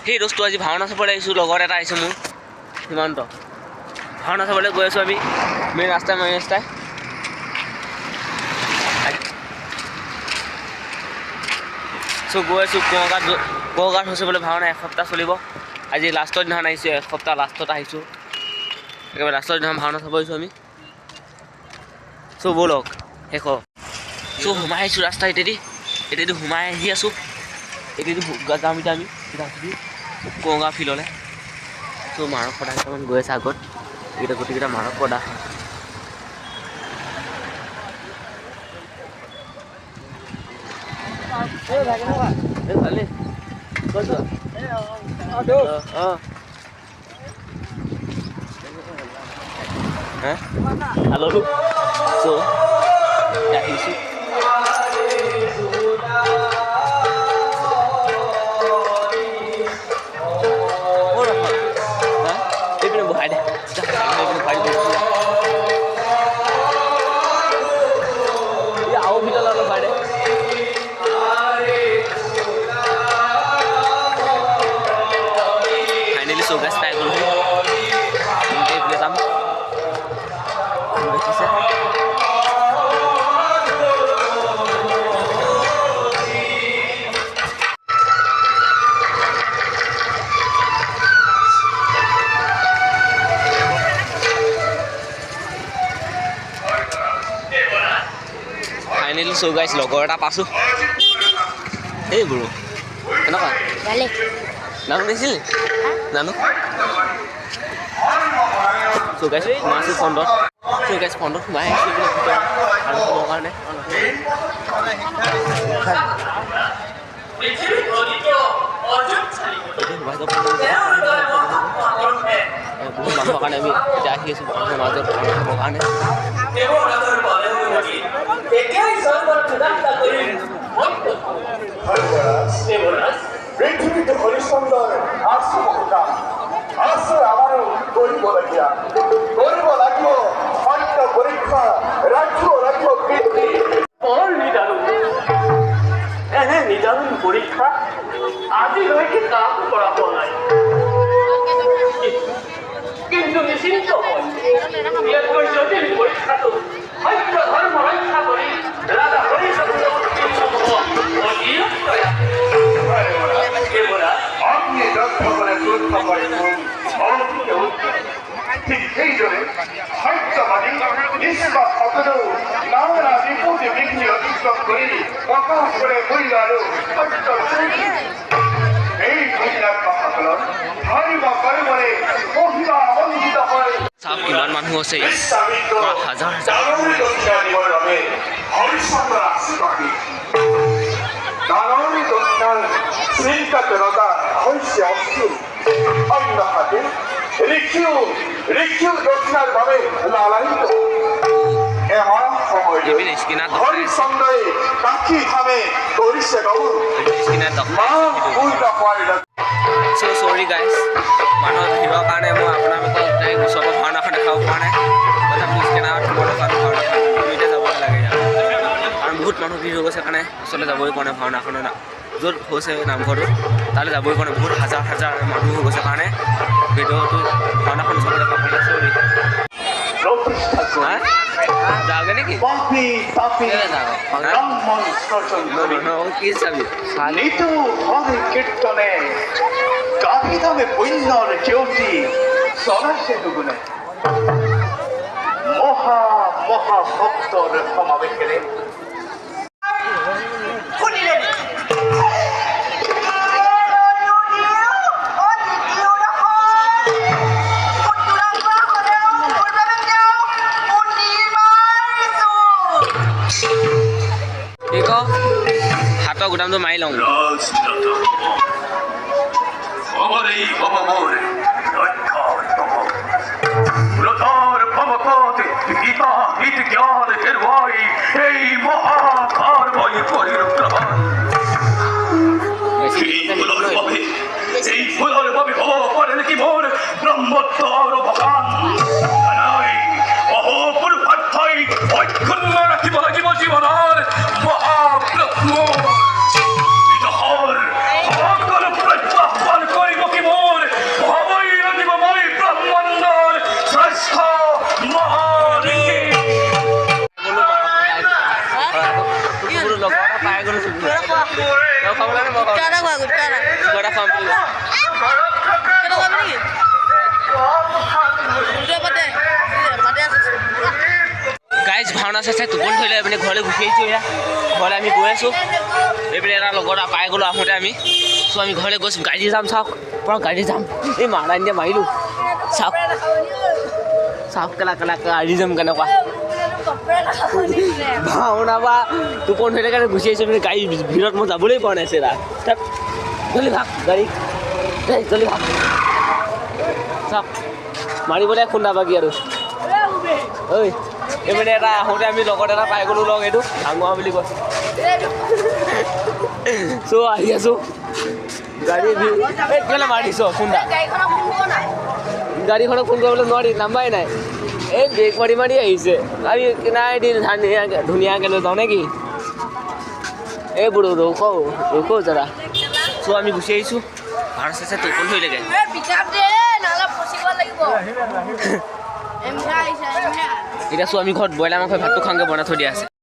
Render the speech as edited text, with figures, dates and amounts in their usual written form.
সেই দোষটো আজি ভাওনা চাবলৈ আহিছোঁ, লগৰ এটা আহিছে মোৰ সীমান্ত। ভাওনা চাবলৈ গৈ আছোঁ আমি মেইন ৰাস্তাই গৈ আছোঁ কগাঁত হৈছে বোলে ভাওনা এসপ্তাহ চলিব। আজি লাষ্টৰ দিনাখন আহিছোঁ, এসপ্তাহ লাষ্টত আহিছোঁ, একেবাৰে লাষ্টৰ দিনাখন ভাওনা চাব আহিছোঁ আমি। ব'লক শেষ সোমাই আহিছোঁ ৰাস্তা এতিয়াদি সোমাই আহি আছোঁ। এতিয়াদি যাম এতিয়া আমি কগাঁও ফিল্ডলৈ। মাৰক পদা কেইটামান গৈ আছে আগত, এইকেইটা গোটেইকেইটা মাৰক পদা। ভালেই হেল্ল' আহিছোঁ। এইপিনে বহাই দে, আৰু ভিতৰত অলপ বহাই দে। ফাইনেলি চৌকাছ পাই গ'লো। এইপিনে যাম দেখিছে। ফাইনেলি চৌ গাইছ লগৰ এটা পাইছোঁ। এই গুৰু কেনেকুৱা নানো দিছিল জানো চৌ গাইছ সোমাইছোঁ ফণ্ডত। চৌ গাইছ ফণ্ডত সোমাই আহিছোঁ আৰু সোমৰ কাৰণে বহুত মানুহৰ কাৰণে আমি এতিয়া আহি আছোঁ মানুহৰ মাজত হ'বৰ কাৰণে। পৃথিবীতে হৰিশ্চন্দ্ৰ আসছে বহুটা আসছে আমাৰও গৰিব লাগিয়া গৰিব লাগিব সত্য পৰীক্ষা ৰাখিব বৃদ্ধি বৰ নিদাৰুণ এনে নিদাৰুণ পৰীক্ষা আজিলৈকে কাম কৰা হোৱা নাই। কিন্তু নিশ্চিন্ত হয় ইয়াতকৈ জটিল পৰীক্ষাটো সত্য ধৰ্ম ৰক্ষা কৰি ৰাজা হৰিশ্চন্দ্ৰ ঠিক সেইদৰে সত্যবাদী নিষ্পাপ সকলেও নানা বিপদে বিঘ্নি অতিক্ৰম কৰি প্ৰকাশ কৰে মূল্য আৰু সত্য এই মহিলাসকলৰ ধৰ্ম কৰ্মৰে মহিমা মণ্ডিত হয়। চাওক কিমান মানুহ আছে, হাজাৰ হৰিশ্চন্দ্ৰ আশীৰ্বাদী দানৱী দক্ষিণাৰ চিন্তাজনতা হৈছে অস্থিৰ। অন্যহাতে ঋষিও দক্ষিণাৰ বাবে লালায়িত। এমাহ সময়ত হৰিশ্চন্দ্ৰই কাশী থামে কৰিছে গৌৰ চৰি গাইছ মানুহৰ ভিৰৰ কাৰণে মই আপোনালোকক ওচৰৰ ভাওনাখন দেখাব পৰা নাই। প্লিজ কেনেকৈ তোমাৰ দুইটা যাবই লাগে কাৰণ বহুত মানুহ ভিৰ হৈ গৈছে কাৰণে ওচৰলৈ যাবই পৰা নাই। ভাওনাখনৰ য'ত হৈছে নামঘৰটো তালৈ যাবই পৰা নাই। বহুত হাজাৰ হাজাৰ মানুহ হৈ গৈছে কাৰণে ভিডিঅ'টো ভাওনাখন ওচৰলৈ দেখাব পৰা নাই। চৰি যাওঁগে নেকি কি চাবি কীৰ্তনে গাভী দামে পুণ্যৰ জ্যোতি চলাইছে দুগুণে মহা মহা ভক্তৰ সমাৱেশেৰে হাতৰ গুদামটো মাৰি লওঁ। জীৱনৰ মহাপ্ৰভু খুৱাম বুলি গাইজ ভাওনা চাই টোপনি ধৰিলে এইপিনে ঘৰলৈ গুচি আহিছোঁ এয়া ঘৰলৈ আমি গৈ আছোঁ এইপিনে এটা লগত পাই গ'লোঁ আহোঁতে আমি চ' আমি ঘৰলৈ গৈছোঁ গাড়ী যাম চাওক পূৰা গাড়ী যাম এই মাৰা দিয়া মাৰিলোঁ চাওক চাওক কেলা কেলা গাড়ী যাম কেনেকুৱা ভাওনা বা টোপনি ধৰিলে কাৰণে গুচি আহিছোঁ মানে গাড়ী ভিৰত মই যাবলৈ পৰা নাই চেৰা জলদি ভাগ গাড়ী জলদি ভাগ চাওক মাৰিবলৈ খুন্দা বাকী আৰু ঐ এইপিনে এটা আহোঁতে আমি লগত এটা পাই গ'লোঁ লগ এইটো ডাঙৰ বুলি কয় চ' আহি আছোঁ গাড়ী কেলৈ মাৰি দিছ খুন্দা গাড়ীখনক ফোন কৰিবলৈ নোৱাৰি নাম্বাৰে নাই এই ব্ৰেক মাৰি মাৰি আহিছে আমি নাই দি ধুনীয়াকৈ লৈ যাওঁ নেকি এই বুঢ়ো ৰখো জৰা চ' আমি গুচি আহিছোঁ ভাড়া চাইছে টোপনি ধৰিলেগৈ এতিয়া চ' আমি ঘৰত ব্ৰইলাৰ মাংস ভাতটো খাওঁগৈ বনাই থৈ দিয়া আছে